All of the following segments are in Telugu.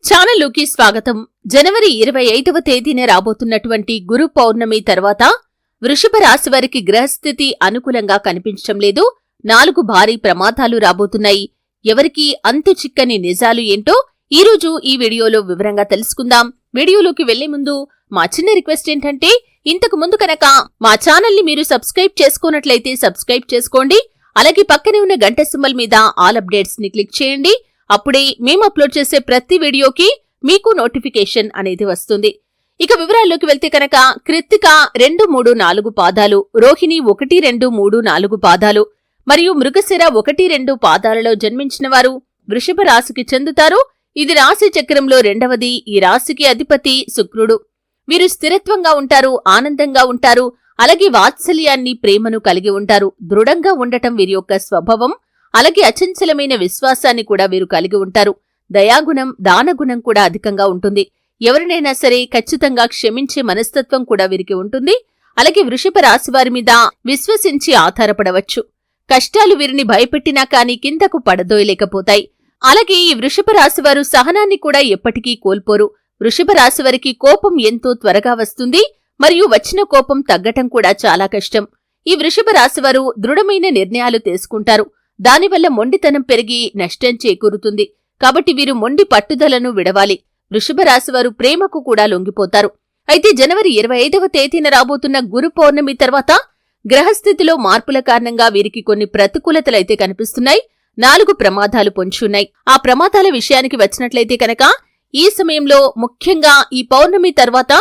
ఛానల్లోకి స్వాగతం. జనవరి 25వ తేదీన రాబోతున్నటువంటి గురు పౌర్ణమి తర్వాత వృషభ రాశి వారికి గ్రహస్థితి అనుకూలంగా కనిపించడం లేదు. 4 భారీ ప్రమాదాలు రాబోతున్నాయి. ఎవరికి అంతు చిక్కని నిజాలు ఏంటో ఈరోజు ఈ వీడియోలో వివరంగా తెలుసుకుందాం. వీడియోలోకి వెళ్లే ముందు మా చిన్న రిక్వెస్ట్ ఏంటంటే, ఇంతకు ముందు కనుక మా ఛానల్ని మీరు సబ్స్క్రైబ్ చేసుకున్నట్లయితే సబ్స్క్రైబ్ చేసుకోండి. అలాగే పక్కనే ఉన్న గంట సింబల్ మీద ఆల్ అప్డేట్స్ ని క్లిక్ చేయండి. అప్పుడే మేము అప్లోడ్ చేసే ప్రతి వీడియోకి మీకు నోటిఫికేషన్ అనేది వస్తుంది. ఇక వివరాల్లోకి వెళ్తే కనుక కృత్తిక 2, 3, 4 పాదాలు, రోహిణి 1, 2, 3, 4 పాదాలు మరియు మృగశిర 1, 2 పాదాలలో జన్మించిన వారు వృషభ రాశికి చెందుతారు. ఇది రాశి చక్రంలో 2వది. ఈ రాశికి అధిపతి శుక్రుడు. వీరు స్థిరత్వంగా ఉంటారు, ఆనందంగా ఉంటారు, అలాగే వాత్సల్యాన్ని, ప్రేమను కలిగి ఉంటారు. దృఢంగా ఉండటం వీరి యొక్క స్వభావం. అలాగే అచంచలమైన విశ్వాసాన్ని కూడా వీరు కలిగి ఉంటారు. దయాగుణం, దానగుణం కూడా అధికంగా ఉంటుంది. ఎవరినైనా సరే ఖచ్చితంగా క్షమించే మనస్తత్వం కూడా వీరికి ఉంటుంది. అలాగే వృషభ రాశి వారి మీద విశ్వసించి ఆధారపడవచ్చు. కష్టాలు వీరిని భయపెట్టినా కాని కిందకు పడదోయలేకపోతాయి. అలాగే ఈ వృషభ రాశి వారు సహనాన్ని కూడా ఎప్పటికీ కోల్పోరు. వృషభ రాశి వారికి కోపం ఎంతో త్వరగా వస్తుంది మరియు వచ్చిన కోపం తగ్గటం కూడా చాలా కష్టం. ఈ వృషభ రాశి వారు దృఢమైన నిర్ణయాలు తీసుకుంటారు. దానివల్ల మొండితనం పెరిగి నష్టం చేకూరుతుంది. కాబట్టి వీరు మొండి పట్టుదలను విడవాలి. వృషభ రాశివారు ప్రేమకు కూడా లొంగిపోతారు. అయితే జనవరి 25వ తేదీన రాబోతున్న గురు పౌర్ణమి తర్వాత గ్రహస్థితిలో మార్పుల కారణంగా వీరికి కొన్ని ప్రతికూలతలైతే కనిపిస్తున్నాయి. 4 ప్రమాదాలు పొంచున్నాయి. ఆ ప్రమాదాల విషయానికి వచ్చినట్లయితే కనుక ఈ సమయంలో ముఖ్యంగా ఈ పౌర్ణమి తర్వాత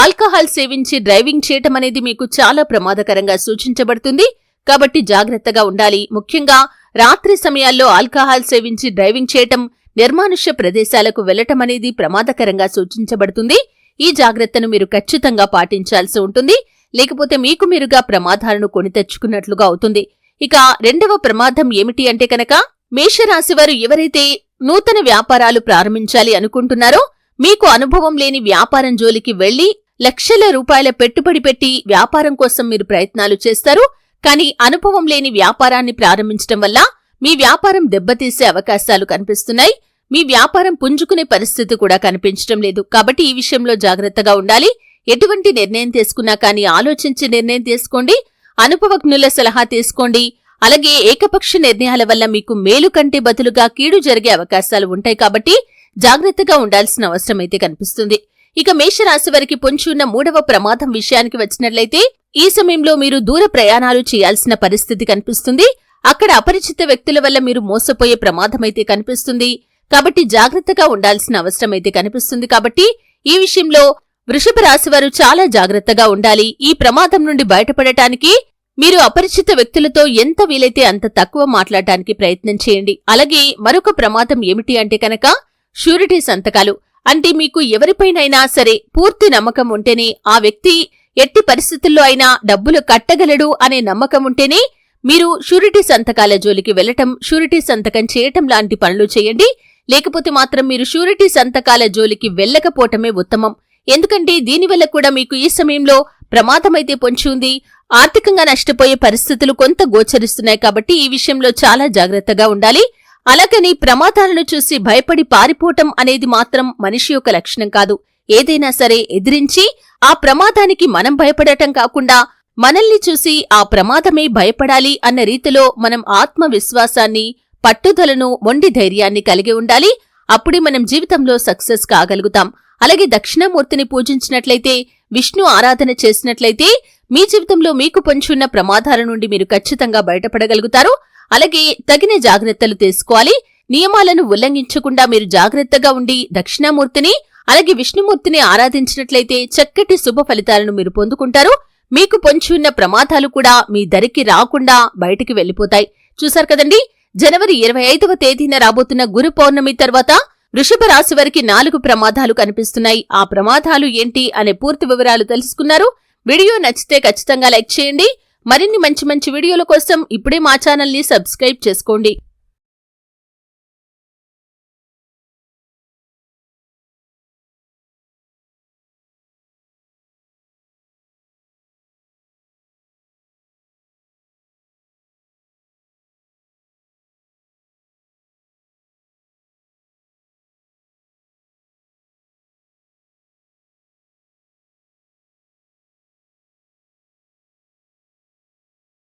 ఆల్కహాల్ సేవించి డ్రైవింగ్ చేయటం అనేది మీకు చాలా ప్రమాదకరంగా సూచించబడుతుంది. కాబట్టి జాగ్రత్తగా ఉండాలి. ముఖ్యంగా రాత్రి సమయాల్లో ఆల్కహాల్ సేవించి డ్రైవింగ్ చేయటం, నిర్మానుష్య ప్రదేశాలకు వెళ్లటం అనేది ప్రమాదకరంగా సూచించబడుతుంది. ఈ జాగ్రత్తను మీరు ఖచ్చితంగా పాటించాల్సి ఉంటుంది. లేకపోతే మీకు మీరుగా ప్రమాదాలను కొని తెచ్చుకున్నట్లుగా అవుతుంది. ఇక 2వ ప్రమాదం ఏమిటి అంటే కనుక, మేషరాశివారు ఎవరైతే నూతన వ్యాపారాలు ప్రారంభించాలి అనుకుంటున్నారో, మీకు అనుభవం లేని వ్యాపారం జోలికి వెళ్లి లక్షల రూపాయల పెట్టుబడి పెట్టి వ్యాపారం కోసం మీరు ప్రయత్నాలు చేస్తారు. కానీ అనుభవం లేని వ్యాపారాన్ని ప్రారంభించడం వల్ల మీ వ్యాపారం దెబ్బతీసే అవకాశాలు కనిపిస్తున్నాయి. మీ వ్యాపారం పుంజుకునే పరిస్థితి కూడా కనిపించడం లేదు. కాబట్టి ఈ విషయంలో జాగ్రత్తగా ఉండాలి. ఎటువంటి నిర్ణయం తీసుకున్నా కానీ ఆలోచించి నిర్ణయం తీసుకోండి. అనుభవజ్ఞుల సలహా తీసుకోండి. అలాగే ఏకపక్ష నిర్ణయాల వల్ల మీకు మేలు కంటే బదులుగా కీడు జరిగే అవకాశాలు ఉంటాయి. కాబట్టి జాగ్రత్తగా ఉండాల్సిన అవసరం అయితే కనిపిస్తుంది. ఇక మేషరాశి వారికి పొంచి ఉన్న 3వ ప్రమాదం విషయానికి వచ్చినట్లయితే, ఈ సమయంలో మీరు దూర ప్రయాణాలు చేయాల్సిన పరిస్థితి కనిపిస్తుంది. అక్కడ అపరిచిత వ్యక్తుల వల్ల మీరు మోసపోయే ప్రమాదమైతే కనిపిస్తుంది. కాబట్టి జాగ్రత్తగా ఉండాల్సిన అవసరమైతే కనిపిస్తుంది. కాబట్టి ఈ విషయంలో వృషభ రాశివారు చాలా జాగ్రత్తగా ఉండాలి. ఈ ప్రమాదం నుండి బయటపడటానికి మీరు అపరిచిత వ్యక్తులతో ఎంత వీలైతే అంత తక్కువ మాట్లాడటానికి ప్రయత్నం చేయండి. అలాగే మరొక ప్రమాదం ఏమిటి అంటే కనుక షూరిటీ సంతకాలు. అంటే మీకు ఎవరిపైనైనా సరే పూర్తి నమ్మకం ఉంటేనే, ఆ వ్యక్తి ఎట్టి పరిస్థితుల్లో అయినా డబ్బులు కట్టగలడు అనే నమ్మకం ఉంటేనే మీరు షూరిటీ సంతకాల జోలికి వెళ్లటం, షూరిటీ సంతకం చేయటం లాంటి పనులు చేయండి. లేకపోతే మాత్రం మీరు షూరిటీ సంతకాల జోలికి వెళ్లకపోవటమే ఉత్తమం. ఎందుకంటే దీనివల్ల కూడా మీకు ఈ సమయంలో ప్రమాదమైతే పొంచి ఉంది. ఆర్థికంగా నష్టపోయే పరిస్థితులు కొంత గోచరిస్తున్నాయి. కాబట్టి ఈ విషయంలో చాలా జాగ్రత్తగా ఉండాలి. అలాగని ప్రమాదాలను చూసి భయపడి పారిపోవటం అనేది మాత్రం మనిషి యొక్క లక్షణం కాదు. ఏదైనా సరే ఎదిరించి ఆ ప్రమాదానికి మనం భయపడటం కాకుండా, మనల్ని చూసి ఆ ప్రమాదమే భయపడాలి అన్న రీతిలో మనం ఆత్మవిశ్వాసాన్ని, పట్టుదలను, మొండి ధైర్యాన్ని కలిగి ఉండాలి. అప్పుడే మనం జీవితంలో సక్సెస్ కాగలుగుతాం. అలాగే దక్షిణామూర్తిని పూజించినట్లయితే, విష్ణు ఆరాధన చేసినట్లయితే మీ జీవితంలో మీకు పొంచున్న ప్రమాదాల నుండి మీరు ఖచ్చితంగా బయటపడగలుగుతారు. అలాగే తగిన జాగ్రత్తలు తీసుకోవాలి. నియమాలను ఉల్లంఘించకుండా మీరు జాగ్రత్తగా ఉండి దక్షిణామూర్తిని, అలాగే విష్ణుమూర్తిని ఆరాధించినట్లయితే చక్కటి శుభ ఫలితాలను మీరు పొందుకుంటారు. మీకు పొంచి ఉన్న ప్రమాదాలు కూడా మీ దరికి రాకుండా బయటికి వెళ్లిపోతాయి. చూశారు కదండి, జనవరి 25వ తేదీన రాబోతున్న గురు పౌర్ణమి తర్వాత వృషభ రాశి వారికి 4 ప్రమాదాలు కనిపిస్తున్నాయి. ఆ ప్రమాదాలు ఏంటి అనే పూర్తి వివరాలు తెలుసుకున్నారు. వీడియో నచ్చితే ఖచ్చితంగా లైక్ చేయండి. మరిన్ని మంచి వీడియోల కోసం ఇప్పుడే మా ఛానల్ని సబ్స్క్రైబ్ చేసుకోండి.